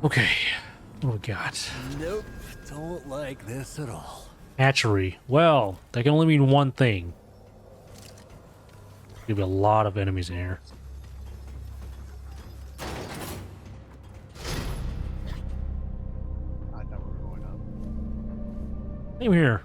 Okay, what do we got? Nope, don't like this at all. Hatchery. Well, that can only mean one thing. There'll be a lot of enemies in here. I thought we were going up. Same here.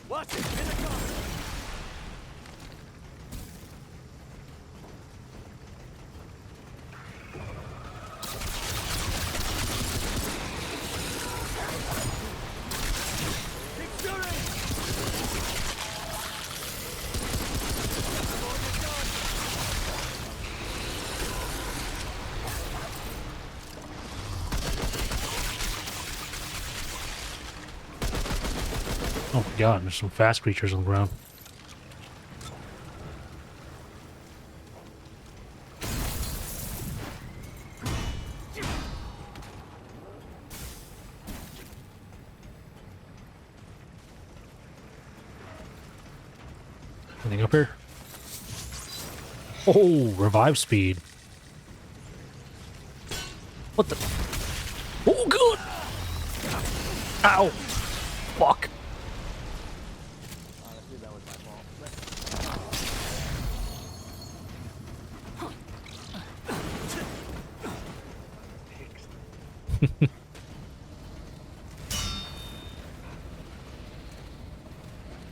Watch it! In the car! Keep shooting! Oh my god, there's some fast creatures on the ground. Anything up here? Oh, revive speed. What the? Oh, good! Ow! Fuck! Honestly, that was my fault.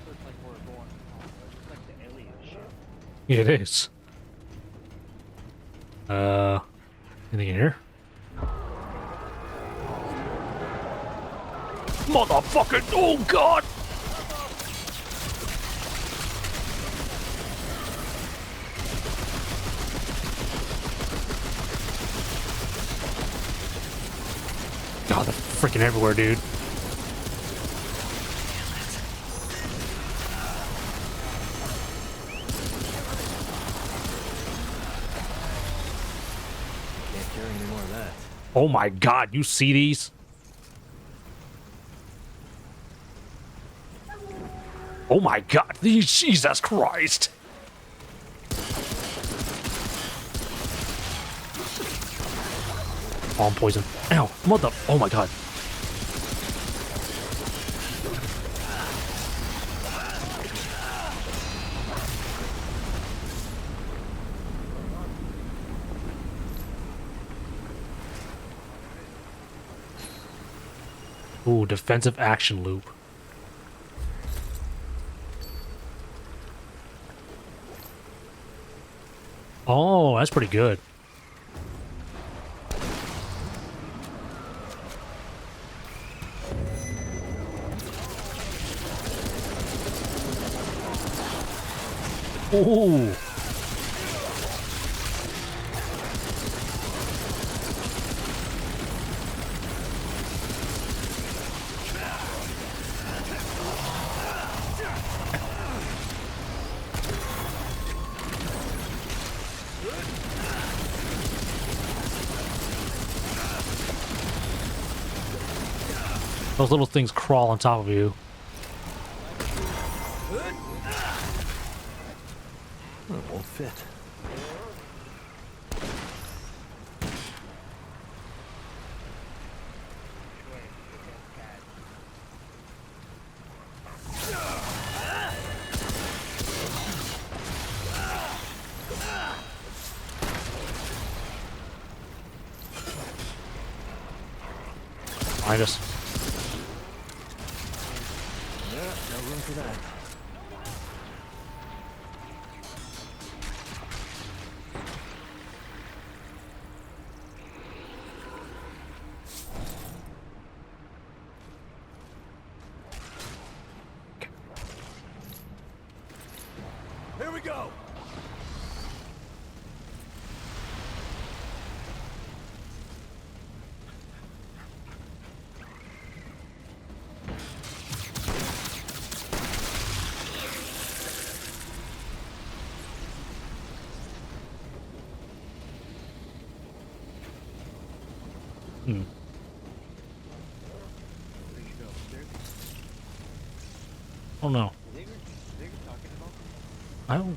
Looks like we're going. Looks like the alien ship. Yeah, it is. Anything in here? Motherfucker! Oh god! God, they're freaking everywhere, dude. Can't carry any more of that. Oh my god, you see these? Oh my god, these, Jesus Christ! Oh, I'm poisoned. Ow, mother, oh my god. Ooh, defensive action loop. Oh, that's pretty good. Ooh. Those little things crawl on top of you. It won't fit. Behind us. Yeah, no room for that. Here we go. Hmm. Where'd you go? There? Oh no. They were talking about I don't.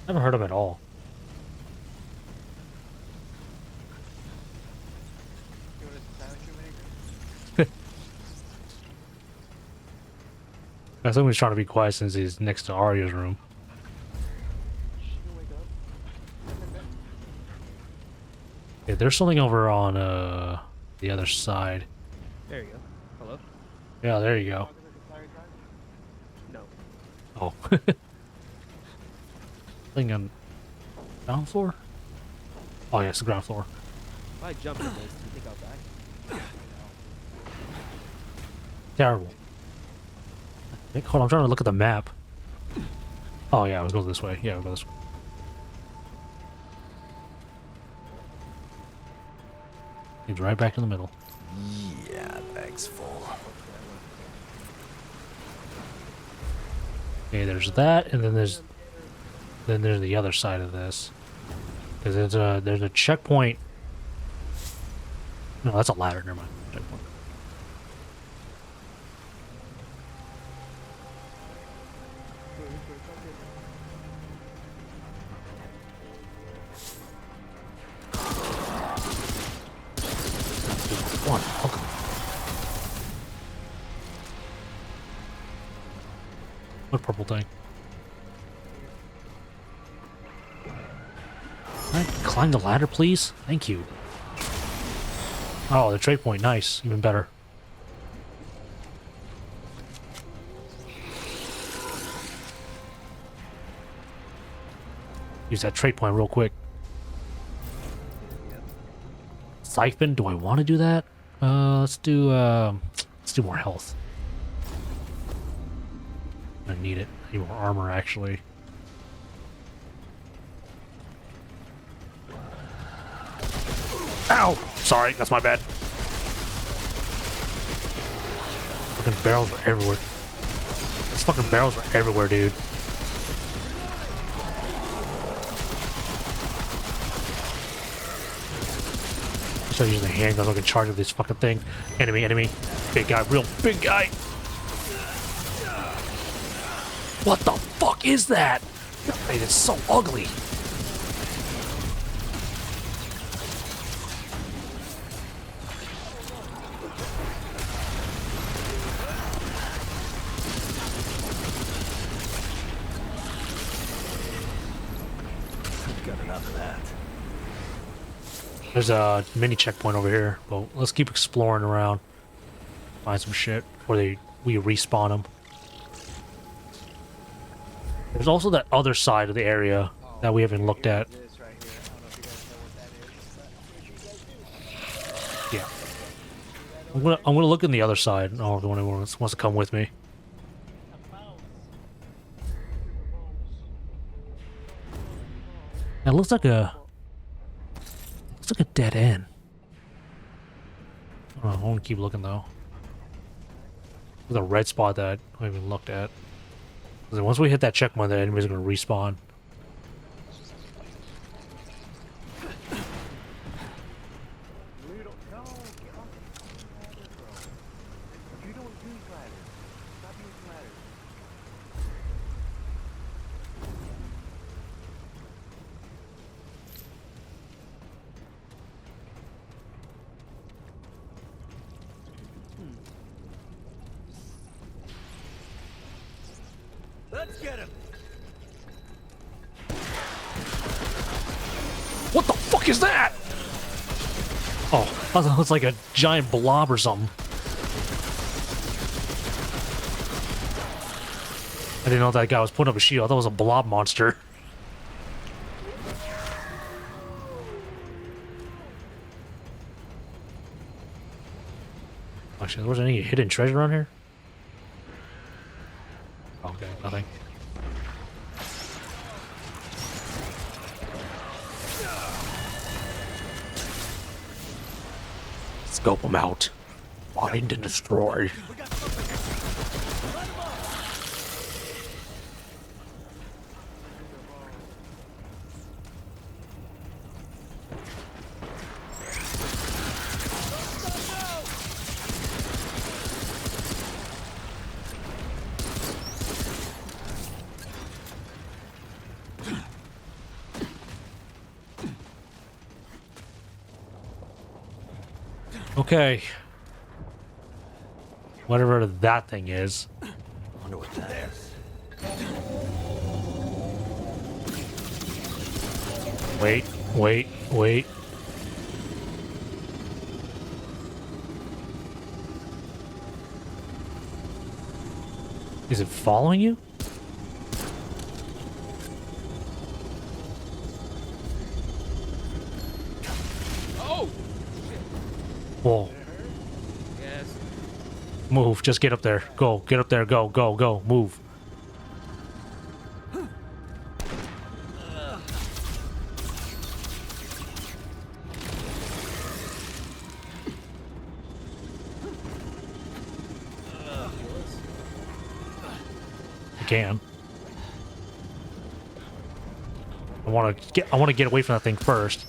Never heard of it at all. you want to silence your I think he's trying to be quiet since he's next to Arya's room. She can wake up. Yeah, there's something over on the other side. There you go. Hello? Yeah, there you go. No. Oh. Thing on ground floor? Oh yeah, it's the ground floor. If I jump in this, do you think I'll die? Terrible. Nick, hold on, I'm trying to look at the map. Oh yeah, we'll go this way. Yeah, we'll go this way. He's right back in the middle. Yeah, bag's full. Okay, there's that, and then there's the other side of this. Because there's a checkpoint. No, that's a ladder. Never mind. Checkpoint. One. Okay. What purple thing? Can I climb the ladder, please? Thank you. Oh, the trade point. Nice. Even better. Use that trade point real quick. Siphon? Do I want to do that? Let's do more health. I need it. I need more armor, actually. Ow! Sorry, that's my bad. Fucking barrels are everywhere. These fucking barrels are everywhere, dude. Start using the handgun so I can charge with this fucking thing. Enemy, enemy. Big guy, real big guy. What the fuck is that? Man, it's so ugly. Got enough of that. There's a mini checkpoint over here, but let's keep exploring around. Find some shit before we respawn them. There's also that other side of the area that we haven't looked at. This right here. I don't know if you guys know what that is. Yeah. I'm gonna look in the other side. Oh, if anyone wants to come with me. It looks like a dead end. I want to keep looking though. There's a red spot that I haven't even looked at. Because once we hit that checkpoint, the enemies are gonna respawn. You don't use ladders. Stop using ladders. Let's get him. What the fuck is that? Oh, I thought it was like a giant blob or something. I didn't know that guy was putting up a shield. I thought it was a blob monster. Actually, was there any hidden treasure on here? Okay, nothing. Scope them out. Find and destroy. Okay. Whatever that thing is. Wonder what that is. Wait, wait, wait. Is it following you? Oh! Whoa. Yes. Move. Just get up there. Go. Get up there. Go, go, go. Move. Can. I want to get away from that thing first.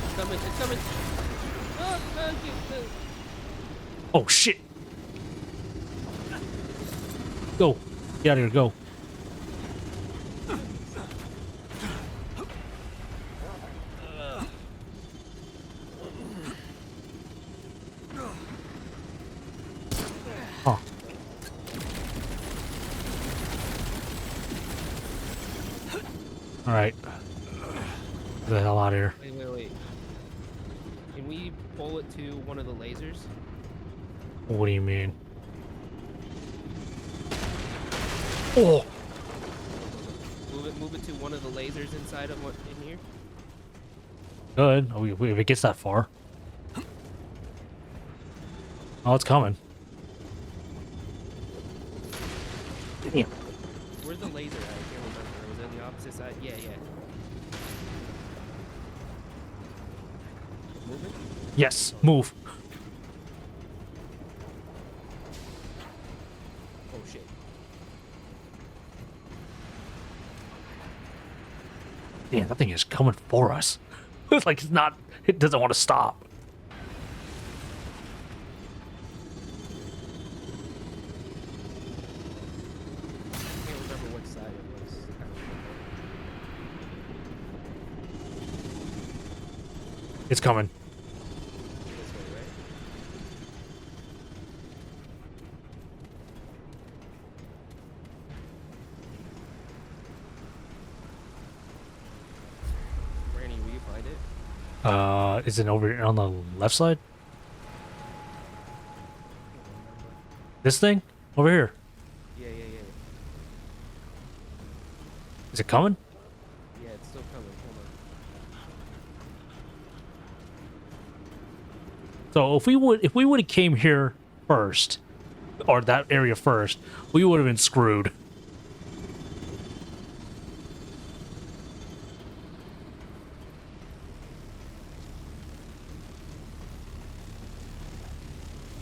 It's coming, it's coming. Oh, thank you. Oh shit. Go. Get out of here, go. Huh. Alright. Get the hell out of here. Wait, wait, wait. Can we pull it to one of the lasers? What do you mean? Oh! Move it to one of the lasers inside of what in here? Good. Oh, if it gets that far. Oh, it's coming. Damn. Where's the laser at? I can't remember. Was it on the opposite side? Yeah, yeah. Move it? Yes, move. Oh shit. Damn, that thing is coming for us. It's like it's not. It doesn't want to stop. I can't remember which side it was. It's coming. This way, right? Brandy, will you find it? Is it over on the left side? This thing? Over here. Yeah, yeah, yeah. Is it coming? Yeah, it's still coming. Hold on. So if we would have came here first, or that area first, we would have been screwed.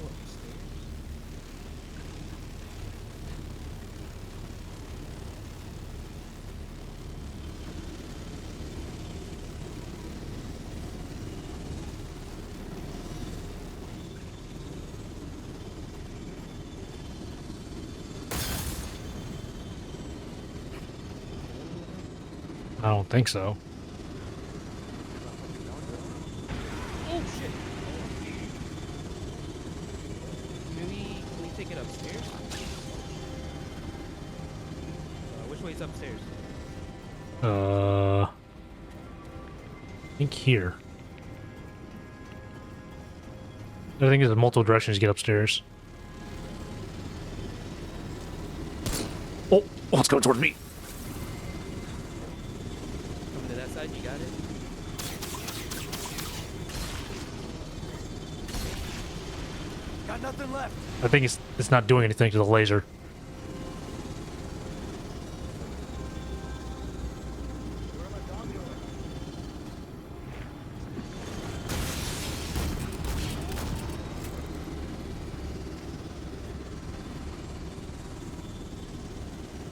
Oh, upstairs. I don't think so. Oh shit! Can we take it upstairs? Which way's upstairs? I think here. I think there's multiple directions to get upstairs. Oh, it's going toward me. Coming to that side, you got it? Got nothing left. I think it's not doing anything to the laser.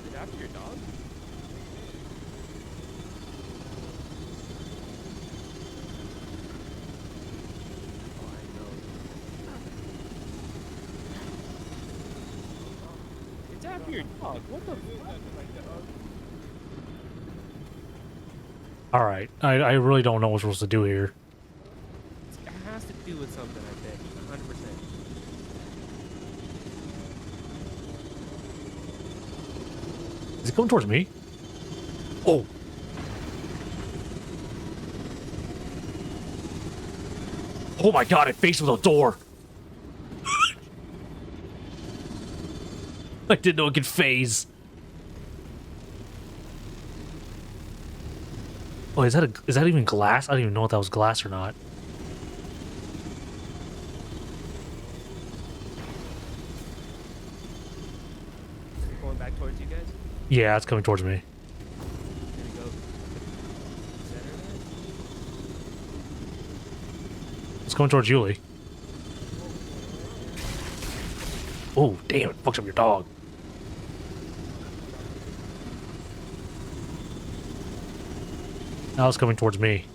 Is it after your dog? Oh, I know. It's after your dog. What the fuck? All right, I really don't know what we're supposed to do here. It has to do with something, I bet. 100%. Is it coming towards me? Oh. Oh my god, it faced with a door. I didn't know it could phase. Oh, is that even glass? I don't even know if that was glass or not. Is it going back towards you guys? Yeah, it's coming towards me. Here we go. Center that? It's coming towards Julie. Oh, damn, it fucks up your dog. Now it's coming towards me.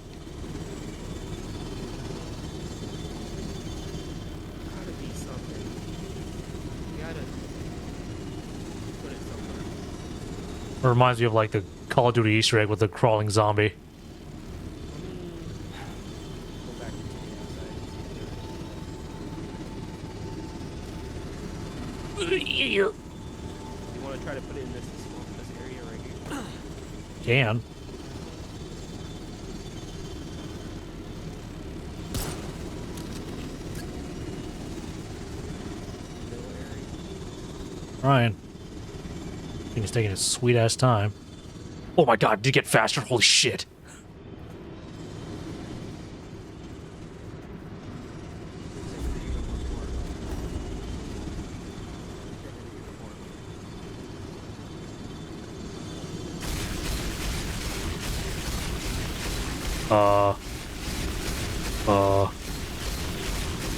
Gotta be something. You gotta put it somewhere. It reminds me of like the Call of Duty Easter egg with the crawling zombie. Go back to the outside. You want to try to put it in this area right here? Can. Middle area. Ryan. I think he's taking his sweet ass time. Oh my god, did it get faster? Holy shit.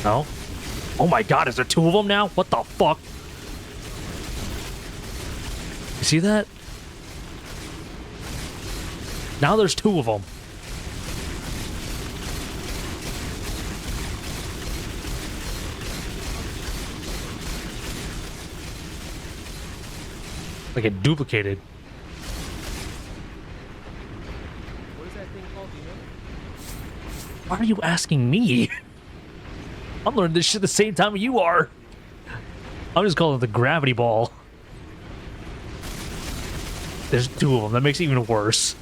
No? Oh my god, is there two of them now? What the fuck? You see that? Now there's two of them. Like it duplicated. What is that thing called? Do you know? Why are you asking me? I'm learning this shit the same time you are. I'm just calling it the gravity ball. There's two of them. That makes it even worse.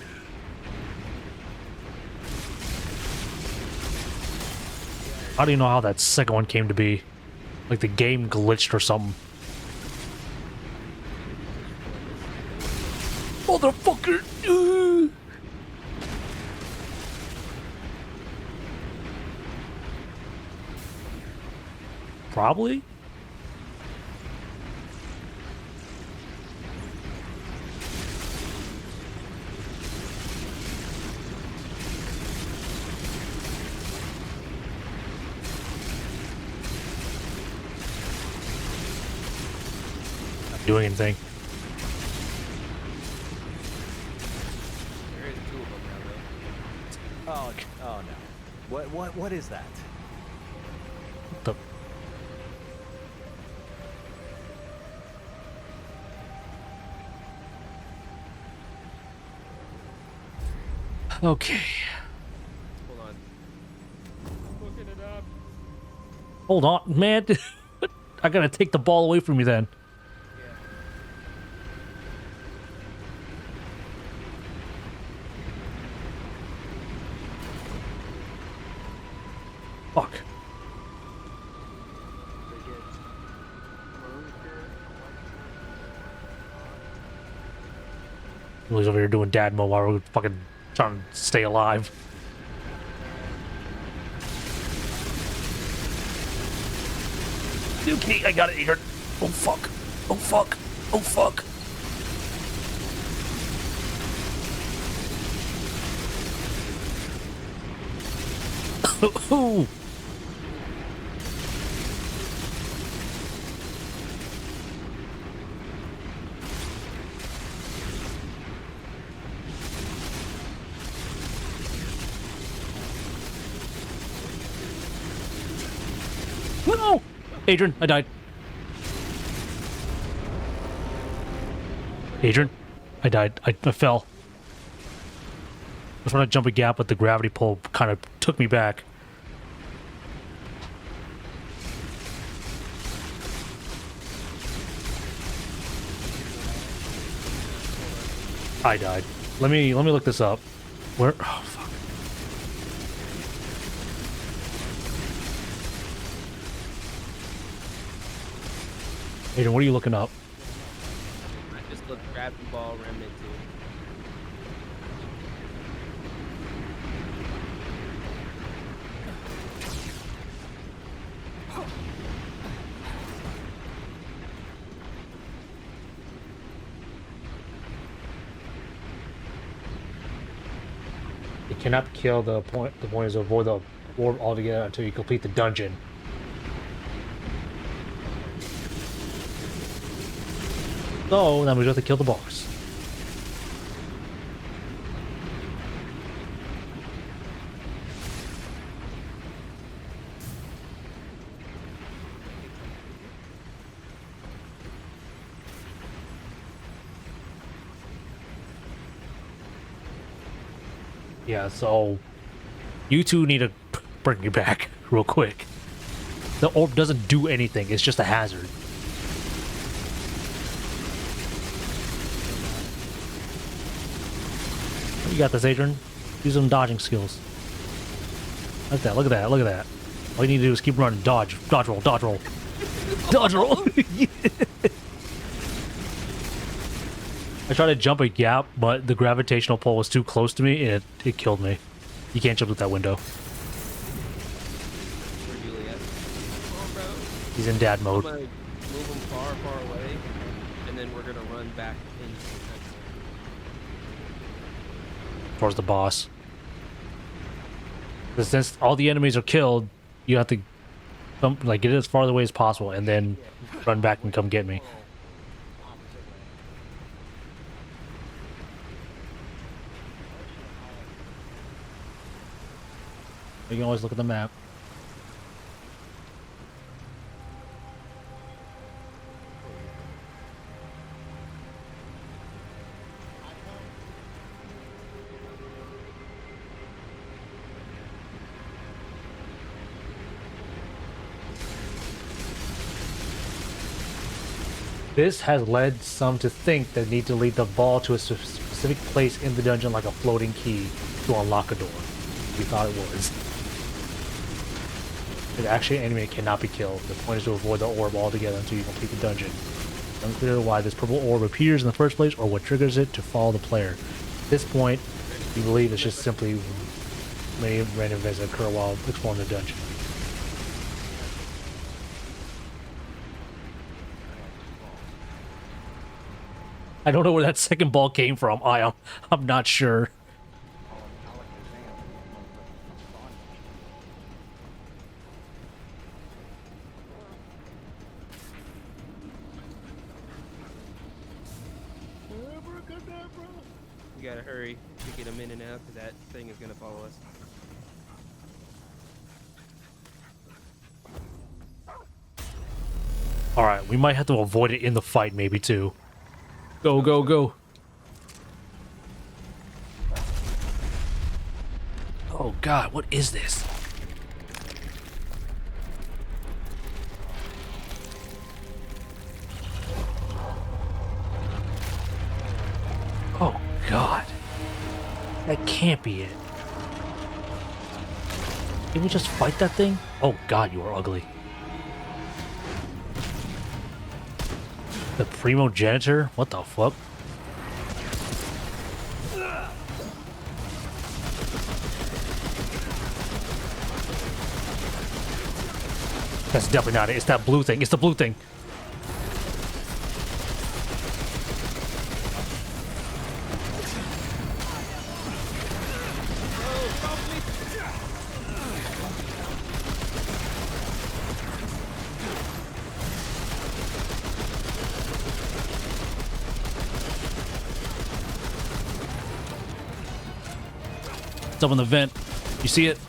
How do you know how that second one came to be? Like the game glitched or something. Motherfucker! Probably? Not doing anything. There is two of them now, though. Oh no. What is that? What the? Okay. Hold on. I'm looking it up. Hold on, man. I gotta take the ball away from you then. Yeah. Fuck. Lily's over here doing dad mode while we're fucking trying to stay alive. Okay, I got it here. Oh fuck. Oh fuck. Oh fuck. Oh. No! Adrian, I died. Adrian, I died. I fell. was trying to jump a gap, but the gravity pull kind of took me back. I died. Let me look this up. Where? Oh fuck. Aiden, what are you looking up? I just looked Gravity Ball Remnant 2. You cannot kill the point. The point is to avoid the orb altogether until you complete the dungeon. So then we just have to kill the boss. Yeah, so you two need to bring me back real quick. The orb doesn't do anything, it's just a hazard. You got this, Adrian. Use some dodging skills. Look at that, look at that, look at that. All you need to do is keep running. Dodge. Dodge roll, dodge roll. Dodge roll! I tried to jump a gap, but the gravitational pull was too close to me, and it killed me. You can't jump with that window. Where Juliet? Come on, bro. He's in dad I'm mode. gonna move him far, far away, and then we're gonna run back into the fence. Towards the boss. But since all the enemies are killed, you have to like get it as far away as possible, and then run back and come get me. You can always look at the map. This has led some to think they need to lead the ball to a specific place in the dungeon like a floating key to unlock a door. We thought it was. It actually, an enemy cannot be killed. The point is to avoid the orb altogether until you complete the dungeon. It's unclear why this purple orb appears in the first place or what triggers it to follow the player. At this point, we believe it's just simply many random events that occur while exploring the dungeon. I don't know where that second ball came from. I'm not sure. We gotta hurry to get him in and out, because that thing is gonna follow us. Alright, we might have to avoid it in the fight maybe too. Go, go, go. Oh god, what is this? Oh god. That can't be it. Did we just fight that thing? Oh god, you are ugly. The Primogenitor? What the fuck? That's definitely not it. It's that blue thing. It's the blue thing. It's up in the vent. You see it?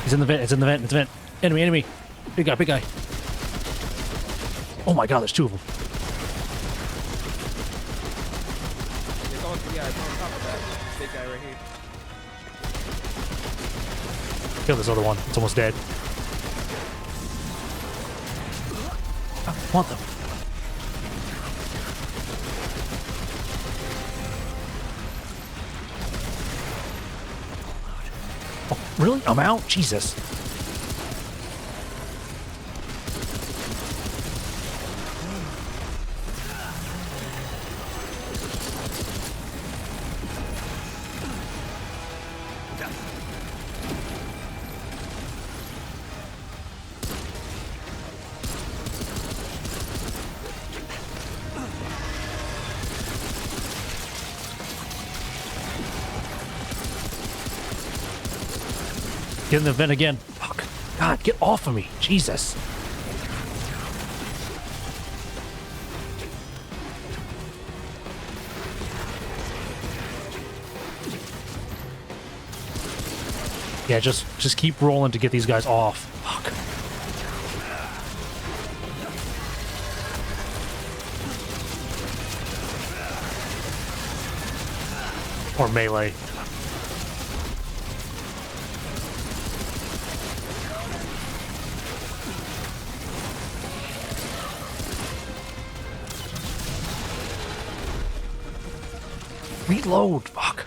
He's in the vent. It's in the vent. It's in the vent. Enemy, enemy. Big guy, big guy. Oh my god, there's two of them. It's on, yeah, it's on top of that big guy right here. Kill this other one. It's almost dead. What the? Oh, really? I'm out? Jesus. Get in the vent again. Fuck. God, get off of me. Jesus. Yeah, just keep rolling to get these guys off. Fuck. Or melee. Reload. Fuck.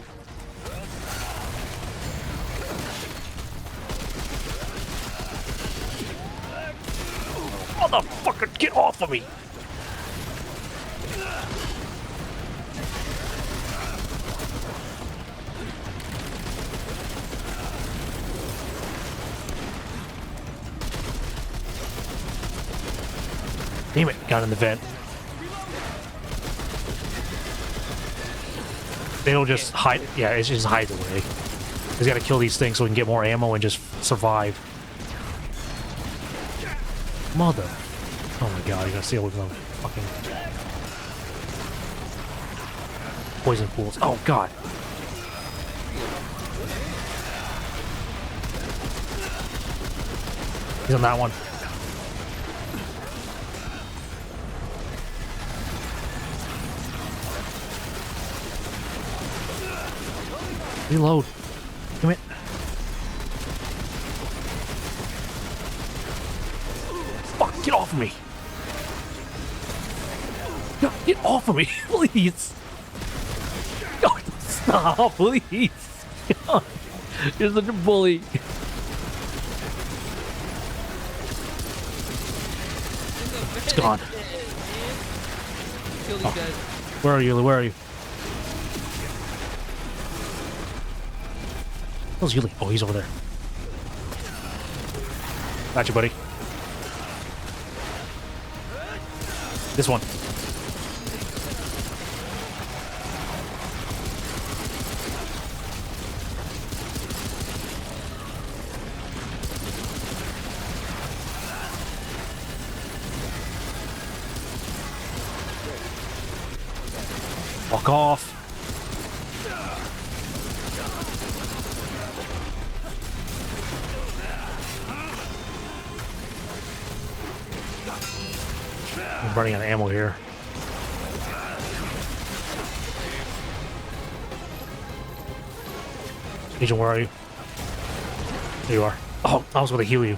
Motherfucker, get off of me. Damn it, got in the vent. They don't just hide. Yeah, it just hides away. He's got to kill these things so we can get more ammo and just survive. Mother. Oh my god, you gotta see all of them fucking poison pools. Oh god. He's on that one. Reload. Come here. Fuck, get off of me. No, get off of me, please. God, stop, please. God, you're such a bully. It's gone. Kill these Oh. guys. Where are you? Where are you? Where's Yuli? Oh, he's over there. Got you, buddy. This one. Walk off. I'm running out of ammo here. Agent, where are you? There you are. Oh, I was going to heal you.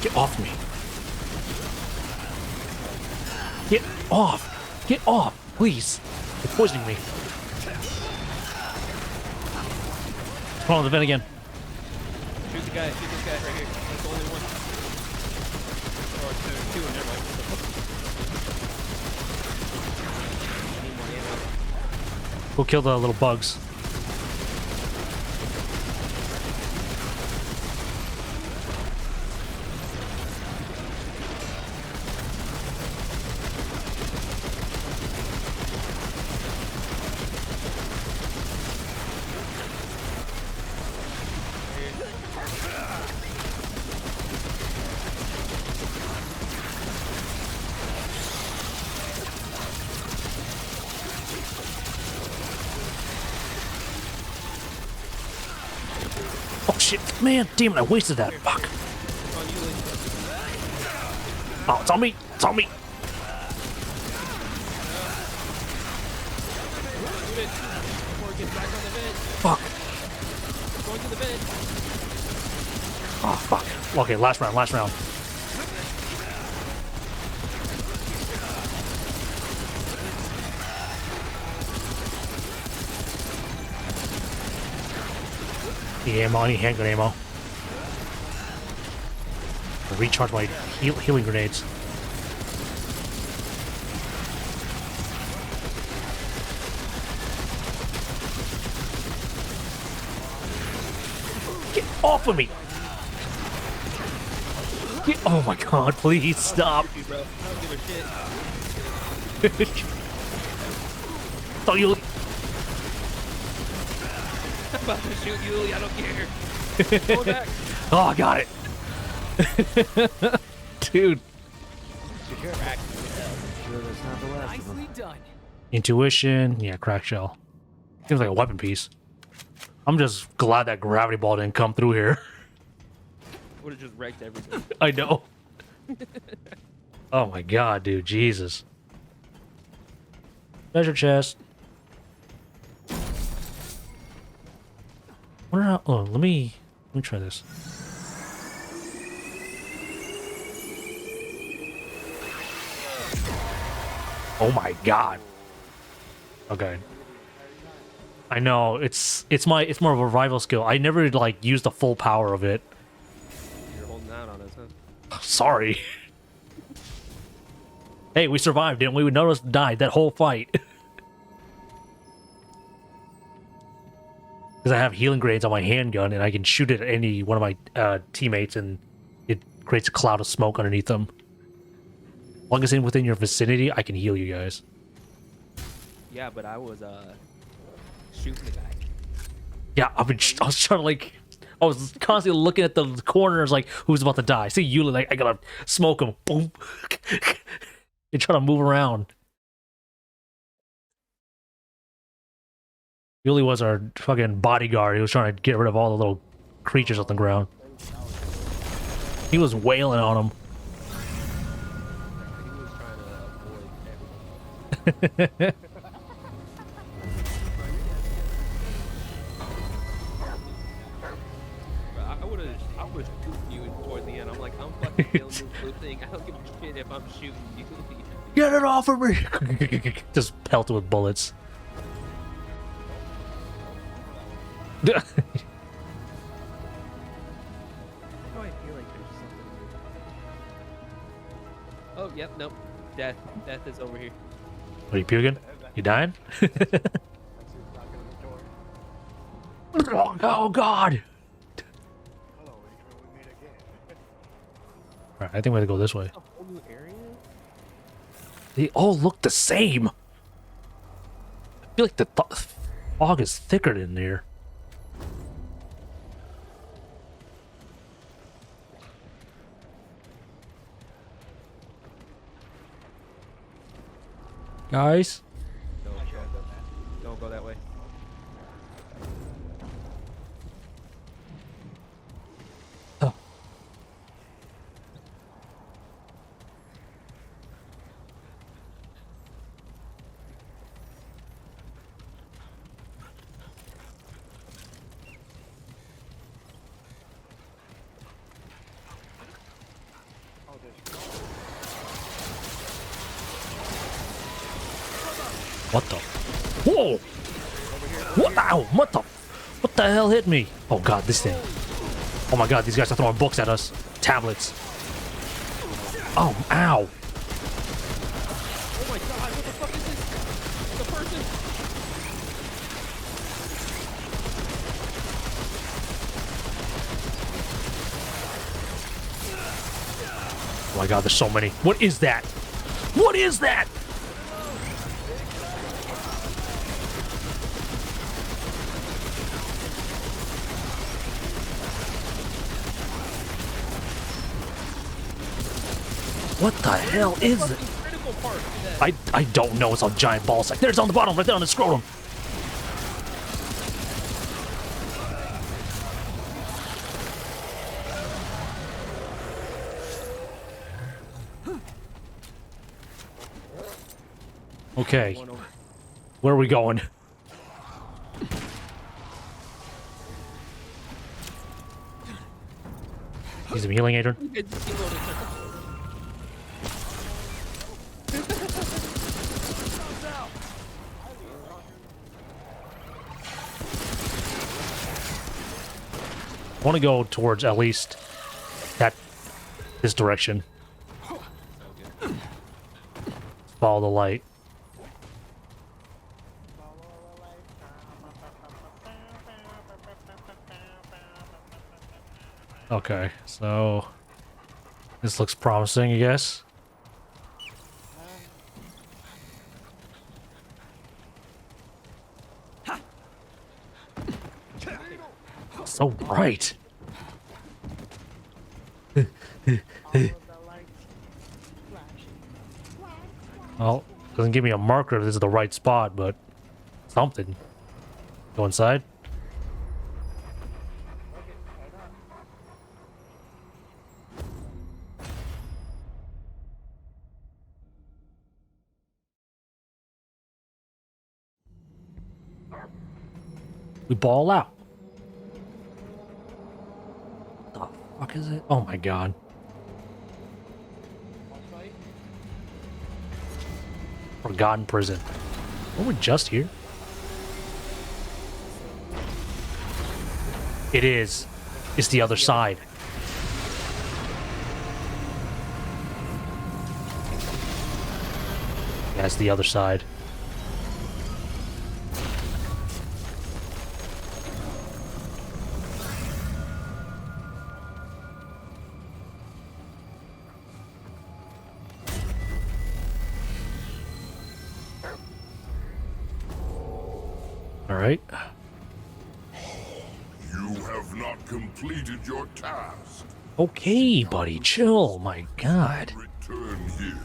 Get off me. Get off! Get off! Please! You're poisoning me. Come on, the vent again. Shoot the guy, shoot this guy right here. That's the only one. Or two, never mind. I need more ammo. Go kill the little bugs. shit. Man, damn it, I wasted that. Fuck. On you, Lee. Oh, it's on me. It's on me. Shoot it. Before it gets back on the vent. Fuck. Going to the vent. Oh, fuck. Okay, last round, last round. The ammo, I need handgun ammo. I'll recharge my healing grenades. Get off of me! Get, oh my god, please stop. You, bro. I don't give a shit. Oh, you. I'm about to shoot you, Lee. I don't care. Go back. Oh, I got it. Dude. Sure that's not the last of them. Nicely done. Intuition. Yeah, crack shell. Seems like a weapon piece. I'm just glad that gravity ball didn't come through here. Would have just wrecked everything. I know. Oh my god, dude. Jesus. Treasure chest. Where are, oh, let me try this. Oh my god. Okay. I know it's more of a rival skill. I never like used the full power of it. You're holding out on us, huh? Sorry. Hey, we survived, didn't we? None of us died that whole fight. Because I have healing grenades on my handgun, and I can shoot it at any one of my teammates, and it creates a cloud of smoke underneath them. As long as it's within your vicinity, I can heal you guys. Yeah, but I was shooting the guy. Yeah, I was trying to like, I was constantly looking at the corners like, who's about to die? See you, like, I gotta smoke him. Boom. You're trying to move around. Yuli was our fucking bodyguard. He was trying to get rid of all the little creatures on the ground. He was wailing on them. He was trying to avoid everything. I was shooting you toward the end. I'm like, I'm fucking killing this blue thing. I don't give a shit if I'm shooting you. Get it off of me! Just pelted with bullets. Why do I feel like there's something weird? Oh, yep, nope. Death is over here. Are you puking? You dying? That's who's knocking on the door. Oh god! Hello, Adrian, we meet again. Alright, I think we have to go this way. A whole new area? They all look the same. I feel like the fog is thicker in there. Guys? Don't go that way. Oh. What the? Whoa! What? Ow! What the hell hit me? Oh god, this thing. Oh my god, these guys are throwing books at us. Tablets. Oh, ow! Oh my god, what the fuck is this? The person? Oh my god, there's so many. What is that? What is that? What the hell is it? Critical part of that. I don't know. It's a giant ball sack. There's on the bottom, right there on the scrotum. Okay, One over. where are we going? Need some healing, Adrian? It's reloaded. I want to go towards at least this direction. Follow the light. Okay, so this looks promising, I guess. So bright. Well, doesn't give me a marker if this is the right spot, but something. Go inside. We ball out. What the fuck is it? Oh my god. Forgotten prison. Were we just here? It is. It's the other side. That's the other side. All right. You have not completed your task. Okay, buddy, chill. My god. Return here.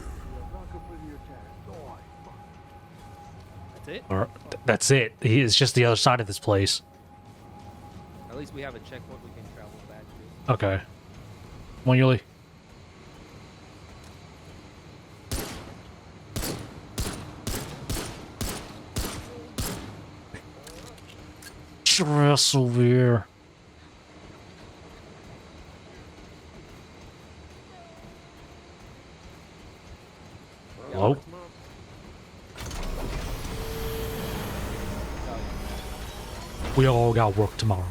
That's it. Or, that's it. It's just the other side of this place. At least we have a checkpoint we can travel back to. Okay. Come on, Yuli. Stress over here. Hello? We all got work tomorrow.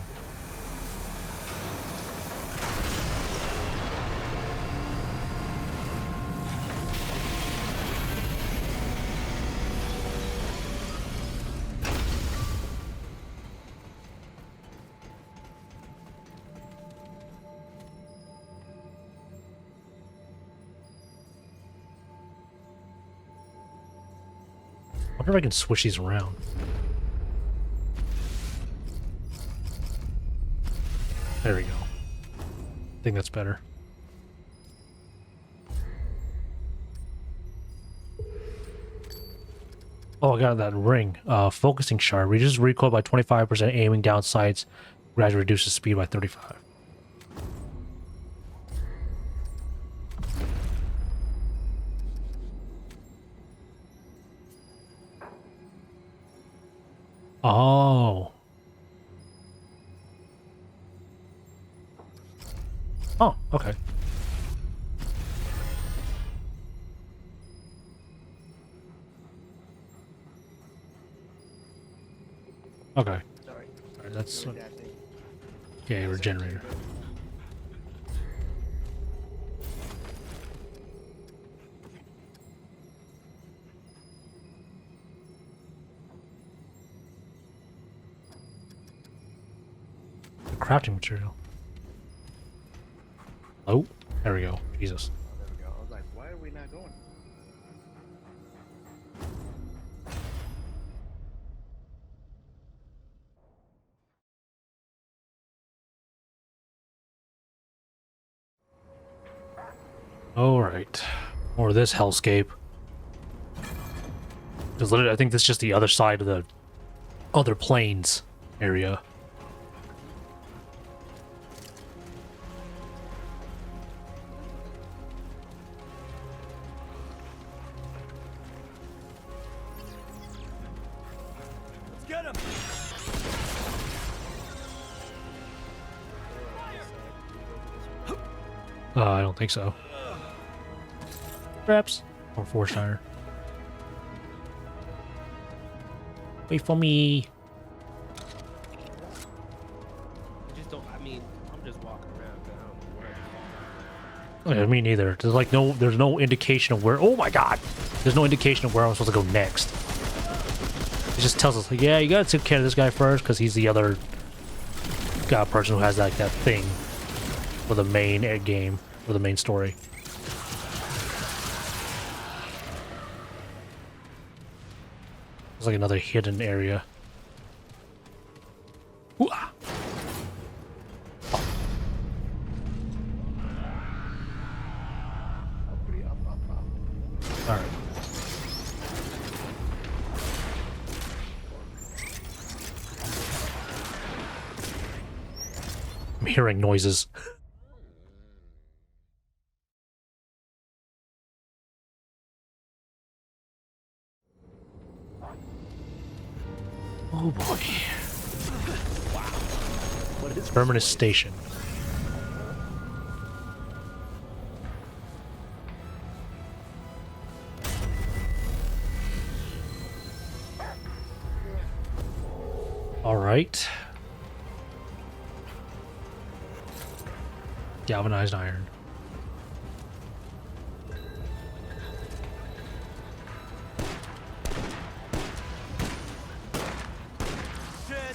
I wonder if I can switch these around. There we go. I think that's better. Oh, I got that ring. Focusing shard. Reduces recoil by 25%, aiming down sights. Gradually reduces speed by 35. Oh. Oh, okay. Okay. Sorry. Alright, that's Doing that thing. okay, regenerator. Crafting material. Oh, there we go. Jesus. Oh, there we go. I was like, why are we not going? Alright. More of this hellscape. Because literally, I think this is just the other side of the other plains area. I don't think so. Perhaps. Or Forshire. Wait for me. I just don't. I mean, I'm just walking around. I don't know where. Yeah, me neither. There's like there's no indication of where. Oh my god! There's no indication of where I'm supposed to go next. It just tells us, like, yeah, you gotta take care of this guy first because he's the other person who has like that thing for the main game or the main story. It's like another hidden area. Ooh-ah. All right. I'm hearing noises. Oh boy. Wow. What is Terminus Station? All right. Galvanized iron.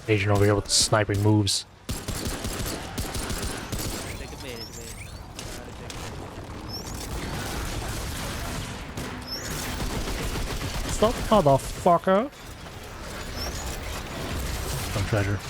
Agent over here with sniping moves. Take advantage, man. Stop, motherfucker. Some treasure.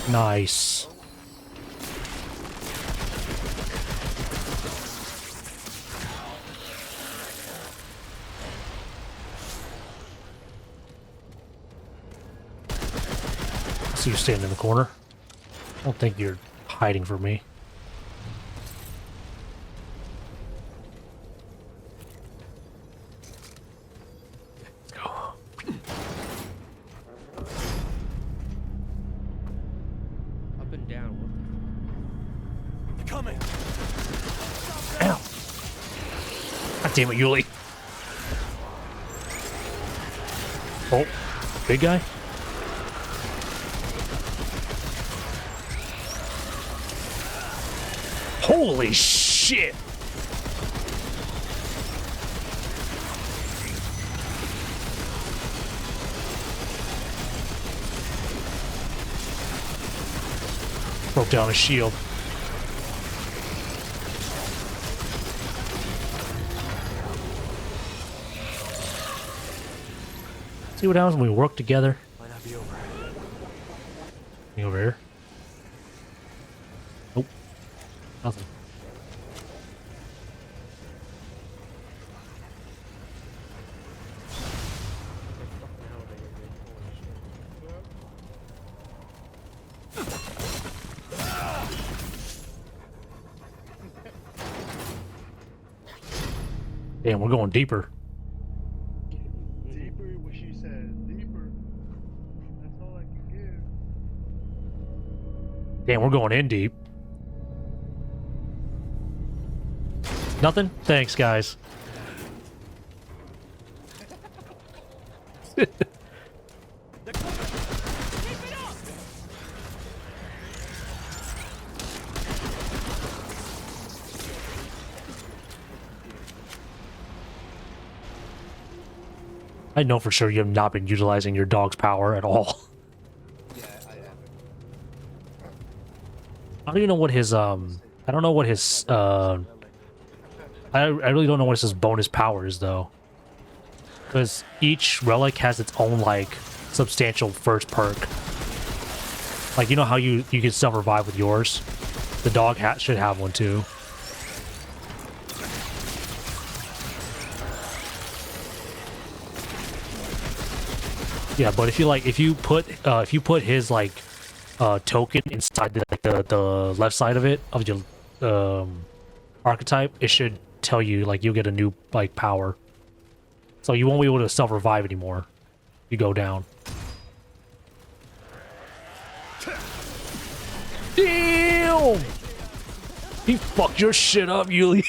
Nice. I see you standing in the corner. I don't think you're hiding from me. Let's go. Up and down. Coming. Ow. God damn it, Yuli. Oh, big guy? Holy shit! Broke down his shield. See what happens when we work together. Might not be over. Anything over here? Nope. Nothing. Damn, we're going deeper. Deeper, what she said. Deeper. That's all I can give. Damn, we're going in deep. Nothing? Thanks, guys. I know for sure you have not been utilizing your dog's power at all. Yeah, I haven't. I don't even know what his I don't know what his I really don't know what his bonus power is though. Because each relic has its own like substantial first perk. Like you know how you can self-revive with yours? The dog should have one too. Yeah, but if you put his like token inside the left side of it of your archetype, it should tell you like you'll get a new like power. So you won't be able to self revive anymore. You go down. Damn! He fucked your shit up, Yuli.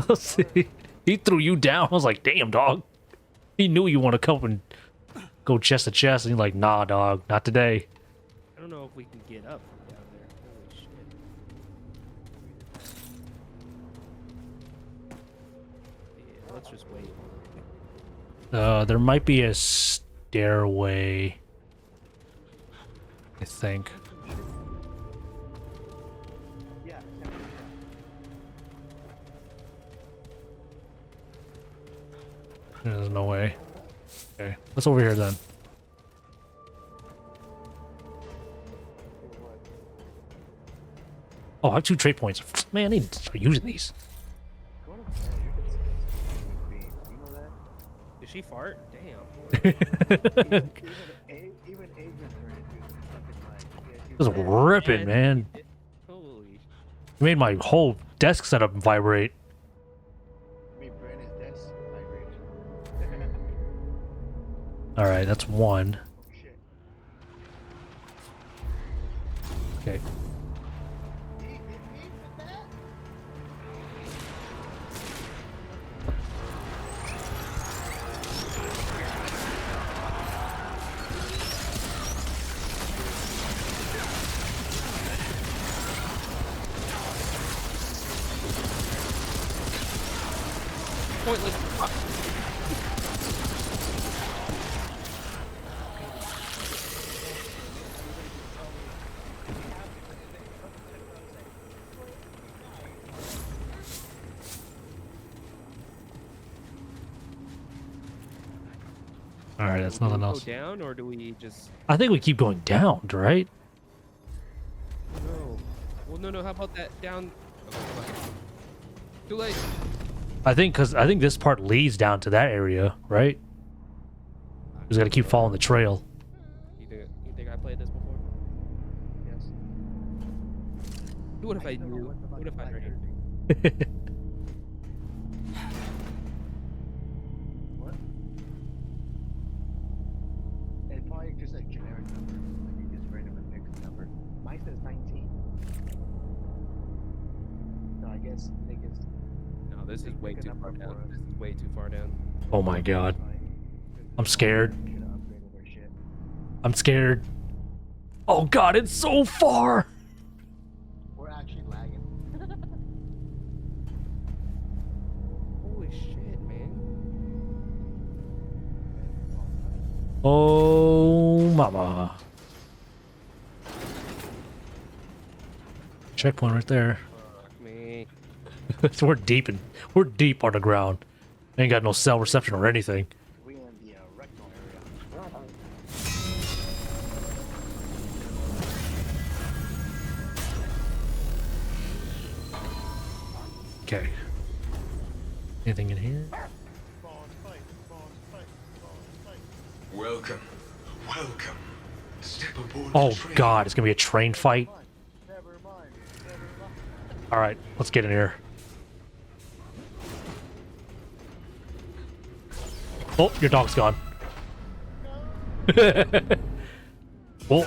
Let's see. He threw you down. I was like, damn, dog. He knew you want to come and go chest to chest, and he's like, nah, dog, not today. I don't know if we can get up from down there. Holy shit. Yeah, let's just wait. There might be a stairway, I think. Yeah. There's no way. Okay, let's over here then. Oh, I have 2 trait points. Man, I need to start using these. Go to bed. You're consistent. You know that? Did she fart? Damn. Even agents are into fucking like. Just ripping, man. Holy. You made my whole desk setup vibrate. I mean, Brandon's desk vibration. All right, that's 1. Oh shit. Okay. He hit me with that? Pointless. Fuck. All right, that's Do we nothing go else. down, or do we just? I think we keep going down, right? No. Well, no. How about that down? Okay, fuck it. Too late. I think this part leads down to that area, right? We just gotta keep following the trail. You think I played this before? Yes. What if I don't know knew? what the What if I fuck heard? What? It's probably just a generic number. Like you just randomly pick a number. Mine says 19. So I guess they just. No, this is way Pick a too far number down. for us. This is way too far down. Oh my god, I'm scared. Should have upgraded their shit. I'm scared. Oh god, it's so far. We're actually lagging. Holy shit, man. Oh mama. Checkpoint right there. Fuck me. So we're deep underground. Ain't got no cell reception or anything. We in the rectal area. Okay. Anything in here? Welcome. Welcome. Step aboard Oh the train. god, it's gonna be a train fight. Never mind. Never mind. All right, let's get in here. Oh, your dog's gone. Oh.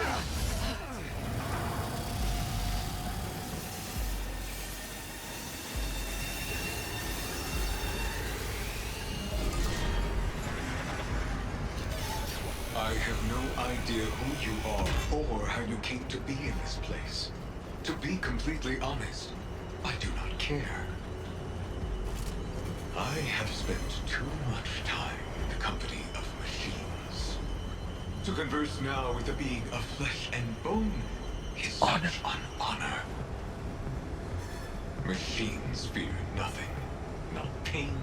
I have no idea who you are or how you came to be in this place. To be completely honest, I do not care. I have spent too much time in the company of machines. To converse now with a being of flesh and bone is such an honor. Machines fear nothing, not pain,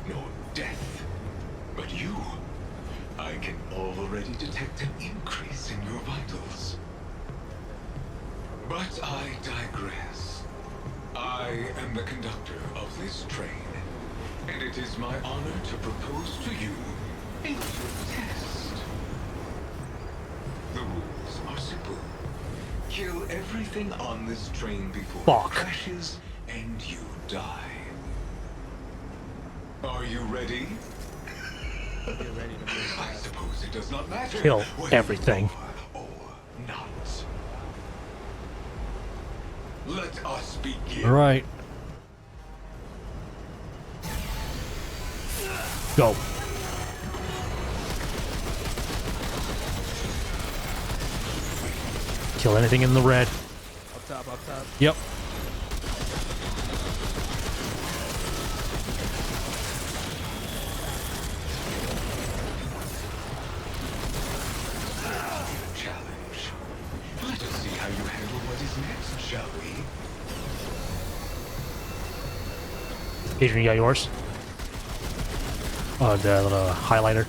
nor death. But you, I can already detect an increase in your vitals. But I digress. I am the conductor of this train, and it is my honor to propose to you a little test. The rules are simple. Kill everything on this train before Fuck. it crashes, and you die. Are you ready? Get ready to move. I suppose it does not matter. Kill whether you everything. are or not. Let us begin. All right. Go. Kill anything in the red. Up top, up top. Yep. Challenge. Let us see how you handle what is next, shall we? Adrian, you got yours? Oh, the little highlighter.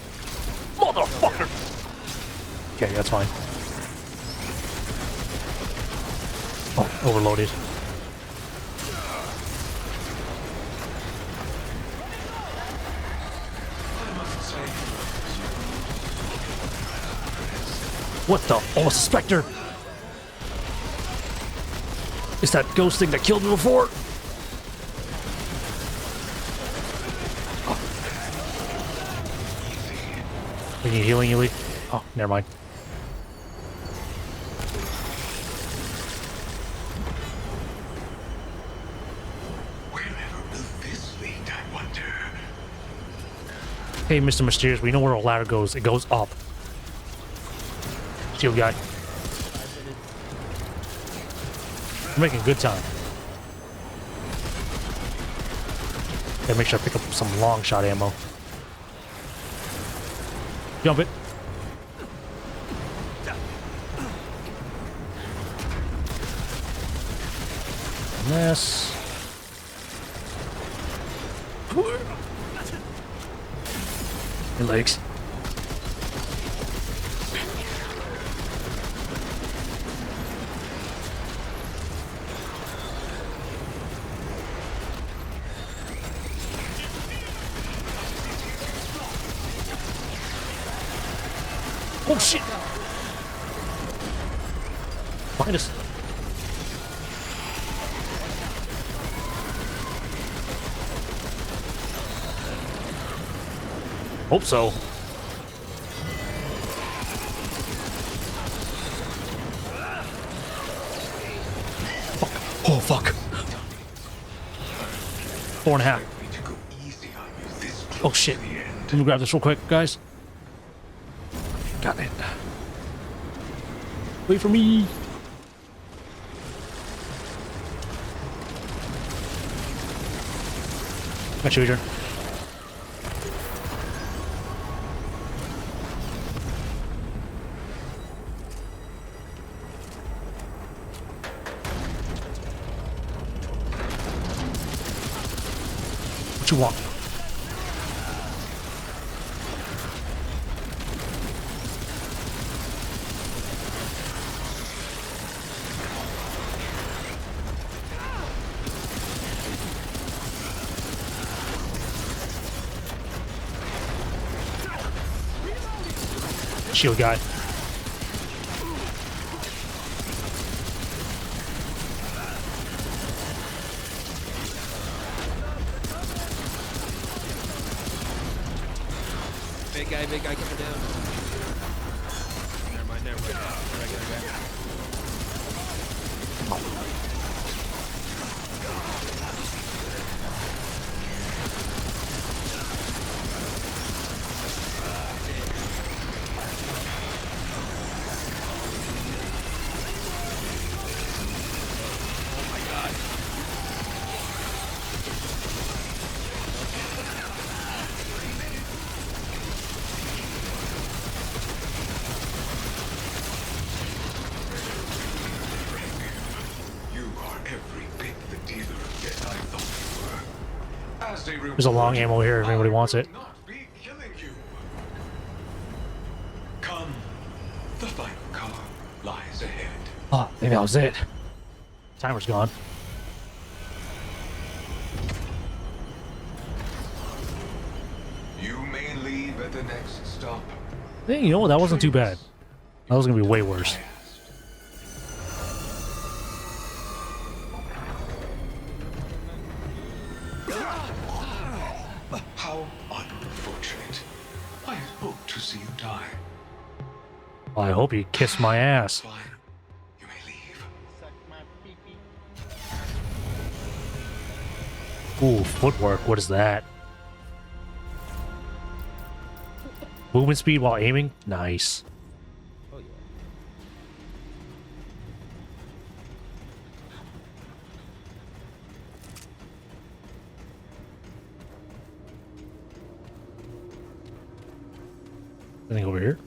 Motherfucker! Okay, that's fine. Oh, overloaded. I must say, What the? Oh, it's a Spectre! It's that ghost thing that killed me before? Are you healing, Ely? Oh, never mind. wherever will this lead, I wonder? Hey, Mr. Mysterious, we know where a ladder goes. It goes up. Shield guy. We're making good time. Gotta make sure I pick up some long shot ammo. Jump it. This. Your legs. Oh shit! Behind us. Hope so. Fuck. Oh fuck. 4.5. We to go easy on you this close Oh shit. to the end. Let me grab this real quick, guys. Got it. Wait for me. Got you, Adrian. What you want? Shield guy. Big guy coming down. Never mind. Regular guy. You are every bit the dealer of death I thought you were. As a There's a long ammo here if anybody wants it. I will not be killing you. Come, the final car lies ahead. Oh, maybe that was it. Timer's gone. You may leave at the next stop. Hey, you know what? That wasn't too bad. That was gonna be way worse. How unfortunate. I had hoped to see you die. Well, I hope you kiss my ass. Fine. You may leave. Suck my pee-pee. Ooh, footwork. What is that? Movement speed while aiming? Nice. Oh yeah. Anything over here?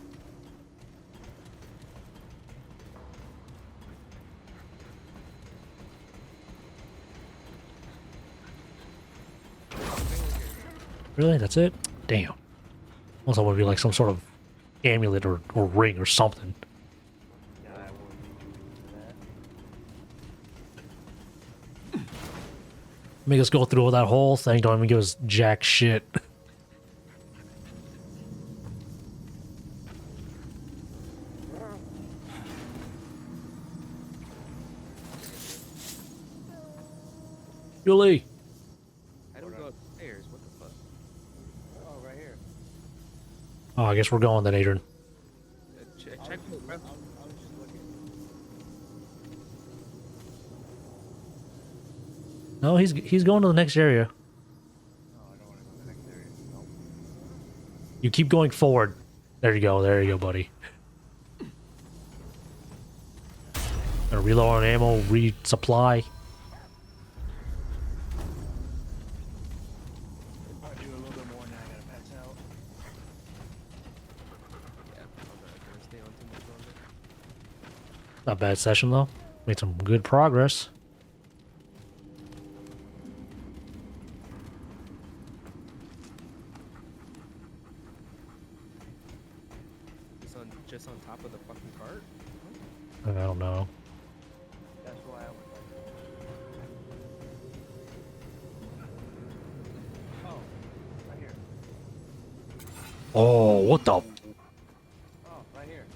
Really? That's it? Damn. Unless I want to be like some sort of amulet or ring or something. Yeah, I wouldn't be doing that. Make us go through that whole thing, don't even give us jack shit. Julie! I don't go upstairs. What the fuck? Oh, right here. Oh, I guess we're going then, Adrian. Check me, bro. I was just looking. No, he's going to the next area. No, I don't want to go to the next area. No. You keep going forward. There you go, buddy. Gonna reload on ammo, resupply. I'll do a little bit more now. I gotta pass out. Yeah, I'm not gonna stay on too much longer. Not bad session though. Made some good progress. Just on top of the fucking cart? I don't know. That's why I went like that. Oh, right here. Oh, what the? Oh, right here.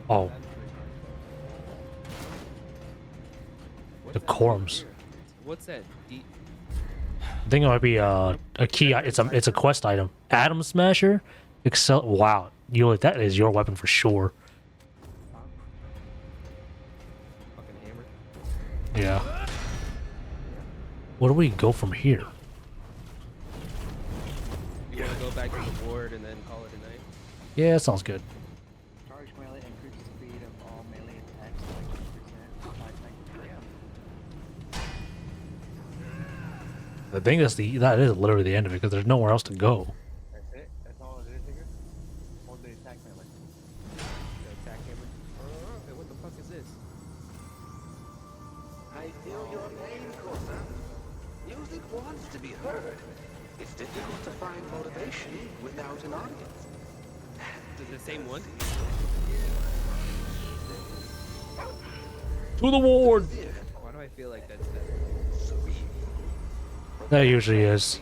Oh, That's pretty What's the that corms. here? What's that? I think it might be a key. It's a quest item. Atom Smasher. Excel. Wow, you that is your weapon for sure. Fucking hammer. Yeah. Where do we go from here? You wanna go back to the board and then call it a night? Yeah, that sounds good. Charge melee increases the speed of all melee attacks by 2%. 5 seconds per round. I think that is literally the end of it because there's nowhere else to go. That's it? That's all it is here? Hold the attack melee. The attack hammer. Hey, what the fuck is this? I feel your pain, Corsa. Music wants to be heard. It's difficult to find motivation without an audience. The same one? To the ward. Why do I feel like that's that? Serene. That usually is.